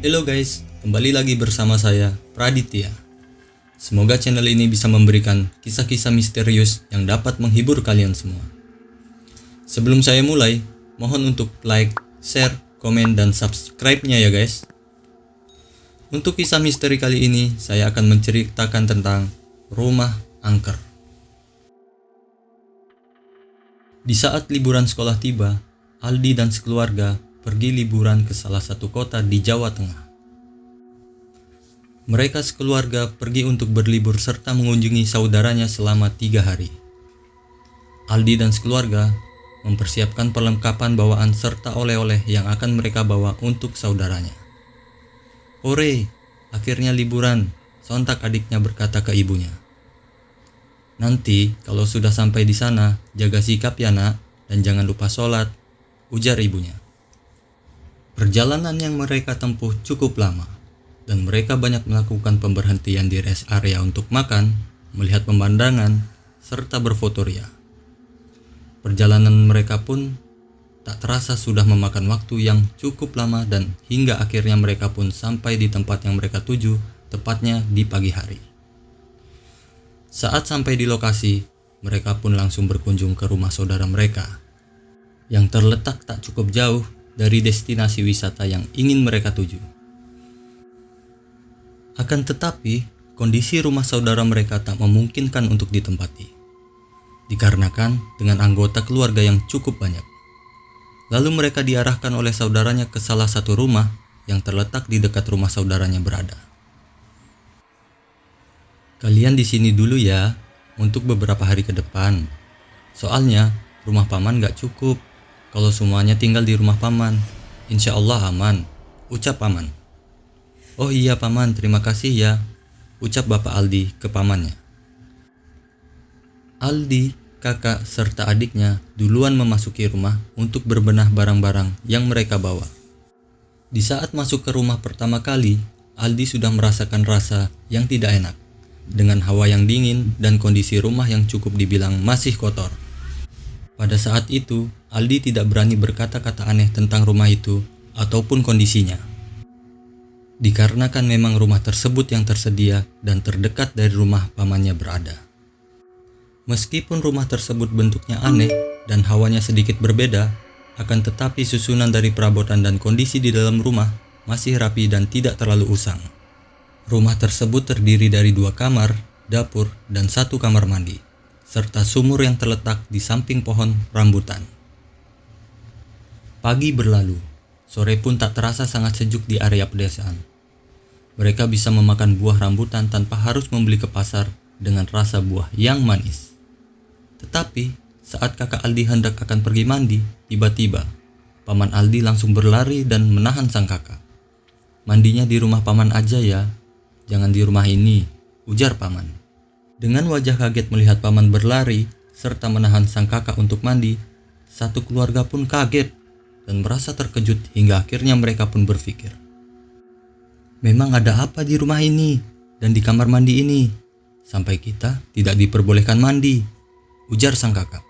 Halo guys, kembali lagi bersama saya, Praditya. Semoga channel ini bisa memberikan kisah-kisah misterius yang dapat menghibur kalian semua. Sebelum saya mulai, mohon untuk like, share, komen, dan subscribe-nya ya guys. Untuk kisah misteri kali ini, saya akan menceritakan tentang rumah angker. Di saat liburan sekolah tiba, Aldi dan sekeluarga pergi liburan ke salah satu kota di Jawa Tengah. Mereka sekeluarga pergi untuk berlibur serta mengunjungi saudaranya selama 3 hari. Aldi dan sekeluarga mempersiapkan perlengkapan bawaan serta oleh-oleh yang akan mereka bawa untuk saudaranya. "Hore, akhirnya liburan," sontak adiknya berkata ke ibunya. "Nanti kalau sudah sampai di sana, jaga sikap ya nak, dan jangan lupa sholat," ujar ibunya. Perjalanan yang mereka tempuh cukup lama, dan mereka banyak melakukan pemberhentian di rest area untuk makan, melihat pemandangan, serta berfotoria. Perjalanan mereka pun tak terasa sudah memakan waktu yang cukup lama, dan hingga akhirnya mereka pun sampai di tempat yang mereka tuju, tepatnya di pagi hari. Saat sampai di lokasi, mereka pun langsung berkunjung ke rumah saudara mereka, yang terletak tak cukup jauh dari destinasi wisata yang ingin mereka tuju. Akan tetapi, kondisi rumah saudara mereka tak memungkinkan untuk ditempati, dikarenakan dengan anggota keluarga yang cukup banyak. Lalu mereka diarahkan oleh saudaranya ke salah satu rumah yang terletak di dekat rumah saudaranya berada. "Kalian di sini dulu ya, untuk beberapa hari ke depan. Soalnya, rumah paman gak cukup. Kalau semuanya tinggal di rumah paman, insya Allah aman," ucap paman. "Oh iya paman, terima kasih ya," ucap bapak Aldi ke pamannya. Aldi, kakak, serta adiknya duluan memasuki rumah untuk berbenah barang-barang yang mereka bawa. Di saat masuk ke rumah pertama kali, Aldi sudah merasakan rasa yang tidak enak, dengan hawa yang dingin dan kondisi rumah yang cukup dibilang masih kotor. Pada saat itu, Aldi tidak berani berkata-kata aneh tentang rumah itu ataupun kondisinya, dikarenakan memang rumah tersebut yang tersedia dan terdekat dari rumah pamannya berada. Meskipun rumah tersebut bentuknya aneh dan hawanya sedikit berbeda, akan tetapi susunan dari perabotan dan kondisi di dalam rumah masih rapi dan tidak terlalu usang. Rumah tersebut terdiri dari 2 kamar, dapur, dan 1 kamar mandi, serta sumur yang terletak di samping pohon rambutan. Pagi berlalu, sore pun tak terasa sangat sejuk di area pedesaan. Mereka bisa memakan buah rambutan tanpa harus membeli ke pasar dengan rasa buah yang manis. Tetapi, saat kakak Aldi hendak akan pergi mandi, tiba-tiba, paman Aldi langsung berlari dan menahan sang kakak. "Mandinya di rumah paman aja ya, jangan di rumah ini," ujar paman. Dengan wajah kaget melihat paman berlari serta menahan sang kakak untuk mandi, satu keluarga pun kaget dan merasa terkejut hingga akhirnya mereka pun berpikir, "Memang ada apa di rumah ini dan di kamar mandi ini, sampai kita tidak diperbolehkan mandi?" ujar sang kakak.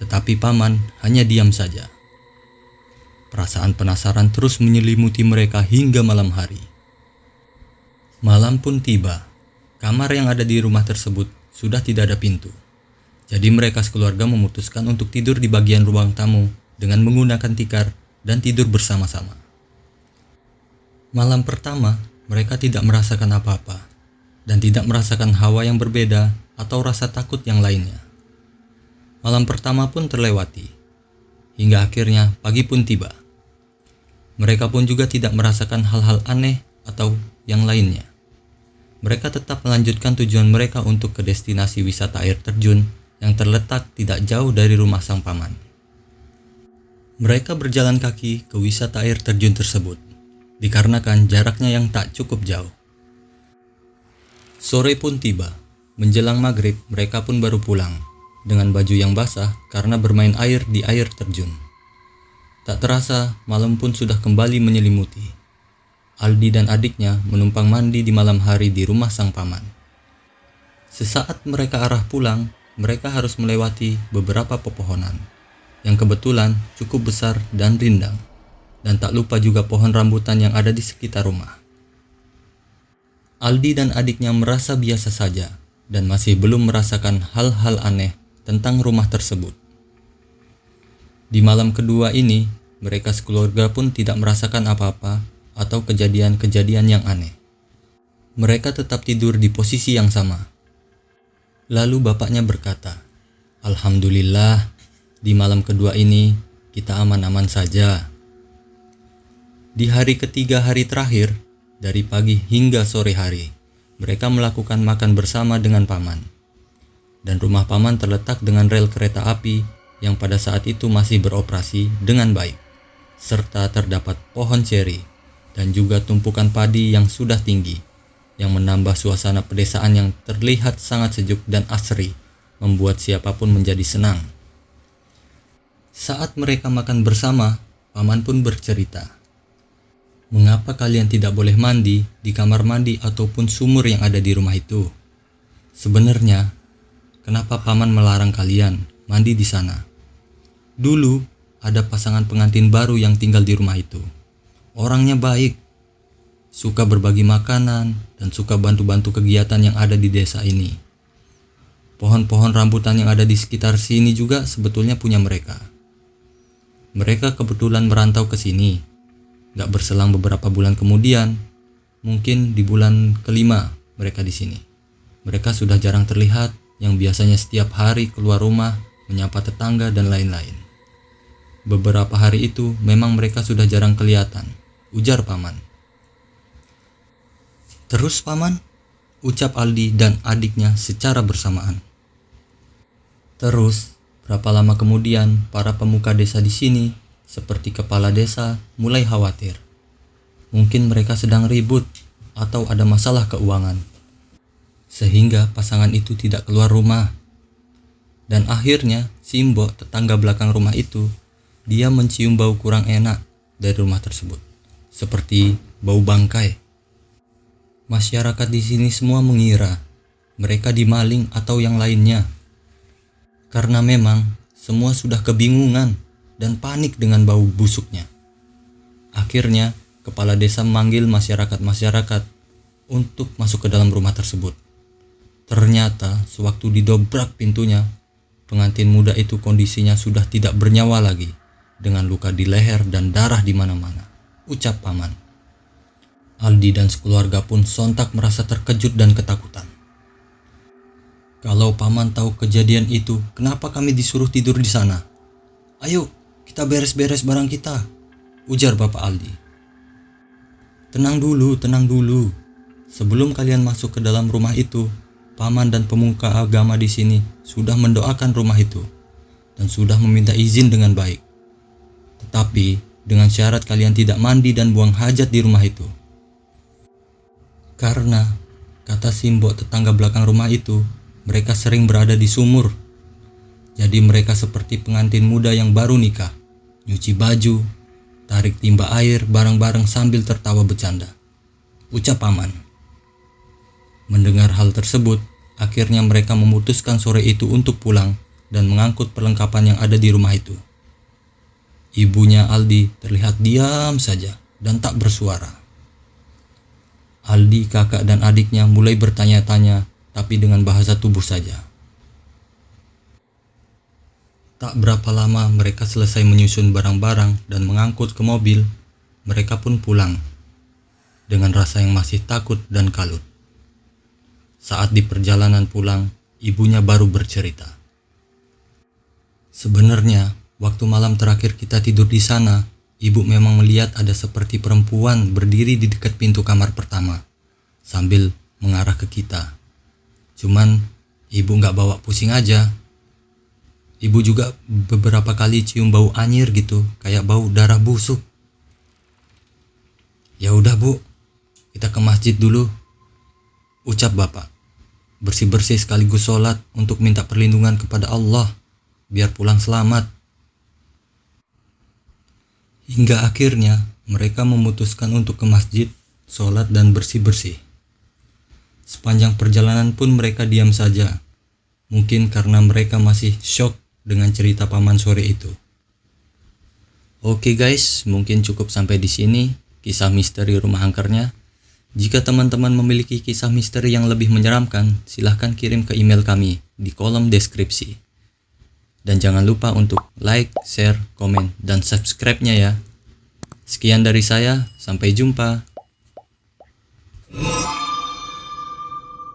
Tetapi paman hanya diam saja. Perasaan penasaran terus menyelimuti mereka hingga malam hari. Malam pun tiba. Kamar yang ada di rumah tersebut sudah tidak ada pintu. Jadi mereka sekeluarga memutuskan untuk tidur di bagian ruang tamu dengan menggunakan tikar dan tidur bersama-sama. Malam pertama, mereka tidak merasakan apa-apa dan tidak merasakan hawa yang berbeda atau rasa takut yang lainnya. Malam pertama pun terlewati, hingga akhirnya pagi pun tiba. Mereka pun juga tidak merasakan hal-hal aneh atau yang lainnya. Mereka tetap melanjutkan tujuan mereka untuk ke destinasi wisata air terjun yang terletak tidak jauh dari rumah sang paman. Mereka berjalan kaki ke wisata air terjun tersebut, dikarenakan jaraknya yang tak cukup jauh. Sore pun tiba. Menjelang maghrib, mereka pun baru pulang, dengan baju yang basah karena bermain air di air terjun. Tak terasa, malam pun sudah kembali menyelimuti. Aldi dan adiknya menumpang mandi di malam hari di rumah sang paman. Sesaat mereka arah pulang, mereka harus melewati beberapa pepohonan yang kebetulan cukup besar dan rindang, dan tak lupa juga pohon rambutan yang ada di sekitar rumah. Aldi dan adiknya merasa biasa saja dan masih belum merasakan hal-hal aneh tentang rumah tersebut. Di malam kedua ini, mereka sekeluarga pun tidak merasakan apa-apa atau kejadian-kejadian yang aneh. Mereka tetap tidur di posisi yang sama. Lalu bapaknya berkata, "Alhamdulillah, di malam kedua ini kita aman-aman saja." Di hari ketiga hari terakhir, dari pagi hingga sore hari, mereka melakukan makan bersama dengan paman. Dan rumah paman terletak dengan rel kereta api yang pada saat itu masih beroperasi dengan baik, serta terdapat pohon ceri dan juga tumpukan padi yang sudah tinggi, yang menambah suasana pedesaan yang terlihat sangat sejuk dan asri, membuat siapapun menjadi senang. Saat mereka makan bersama, paman pun bercerita, "Mengapa kalian tidak boleh mandi di kamar mandi ataupun sumur yang ada di rumah itu? Sebenarnya, kenapa paman melarang kalian mandi di sana? Dulu ada pasangan pengantin baru yang tinggal di rumah itu. Orangnya baik, suka berbagi makanan, dan suka bantu-bantu kegiatan yang ada di desa ini. Pohon-pohon rambutan yang ada di sekitar sini juga sebetulnya punya mereka. Mereka kebetulan merantau ke sini. Gak berselang beberapa bulan kemudian, mungkin di bulan kelima mereka di sini. Mereka sudah jarang terlihat, yang biasanya setiap hari keluar rumah, menyapa tetangga dan lain-lain. Beberapa hari itu memang mereka sudah jarang kelihatan," ujar paman. "Terus paman?" ucap Aldi dan adiknya secara bersamaan. Terus, berapa lama kemudian para pemuka desa di sini, seperti kepala desa, mulai khawatir. Mungkin mereka sedang ribut atau ada masalah keuangan, sehingga pasangan itu tidak keluar rumah. Dan akhirnya, Simbo, tetangga belakang rumah itu, dia mencium bau kurang enak dari rumah tersebut, seperti bau bangkai. Masyarakat di sini semua mengira mereka dimaling atau yang lainnya, karena memang semua sudah kebingungan dan panik dengan bau busuknya. Akhirnya, kepala desa memanggil masyarakat-masyarakat untuk masuk ke dalam rumah tersebut. Ternyata, sewaktu didobrak pintunya, pengantin muda itu kondisinya sudah tidak bernyawa lagi, dengan luka di leher dan darah di mana-mana, ucap paman. Aldi dan sekeluarga pun sontak merasa terkejut dan ketakutan. "Kalau paman tahu kejadian itu, kenapa kami disuruh tidur di sana? Ayo, kita beres-beres barang kita," ujar Bapak Aldi. Tenang dulu. Sebelum kalian masuk ke dalam rumah itu, paman dan pemuka agama di sini sudah mendoakan rumah itu dan sudah meminta izin dengan baik. Tetapi dengan syarat kalian tidak mandi dan buang hajat di rumah itu. Karena, kata Simbo tetangga belakang rumah itu, mereka sering berada di sumur. Jadi mereka seperti pengantin muda yang baru nikah, nyuci baju, tarik timba air bareng-bareng sambil tertawa bercanda, ucap paman. Mendengar hal tersebut, akhirnya mereka memutuskan sore itu untuk pulang dan mengangkut perlengkapan yang ada di rumah itu. Ibunya Aldi terlihat diam saja dan tak bersuara. Aldi, kakak dan adiknya mulai bertanya-tanya, tapi dengan bahasa tubuh saja. Tak berapa lama mereka selesai menyusun barang-barang dan mengangkut ke mobil, mereka pun pulang dengan rasa yang masih takut dan kalut. Saat di perjalanan pulang, ibunya baru bercerita. "Sebenarnya, waktu malam terakhir kita tidur di sana, ibu memang melihat ada seperti perempuan berdiri di dekat pintu kamar pertama, sambil mengarah ke kita. Cuman, ibu gak bawa pusing aja. Ibu juga beberapa kali cium bau anyir gitu, kayak bau darah busuk. Ya udah bu, kita ke masjid dulu," ucap bapak. "Bersih-bersih sekaligus sholat untuk minta perlindungan kepada Allah, biar pulang selamat." Hingga akhirnya mereka memutuskan untuk ke masjid, sholat dan bersih-bersih. Sepanjang perjalanan pun mereka diam saja, mungkin karena mereka masih syok dengan cerita paman sore itu. Oke guys, mungkin cukup sampai di sini kisah misteri rumah angkernya. Jika teman-teman memiliki kisah misteri yang lebih menyeramkan, silahkan kirim ke email kami di kolom deskripsi. Dan jangan lupa untuk like, share, komen, dan subscribe-nya ya. Sekian dari saya, sampai jumpa.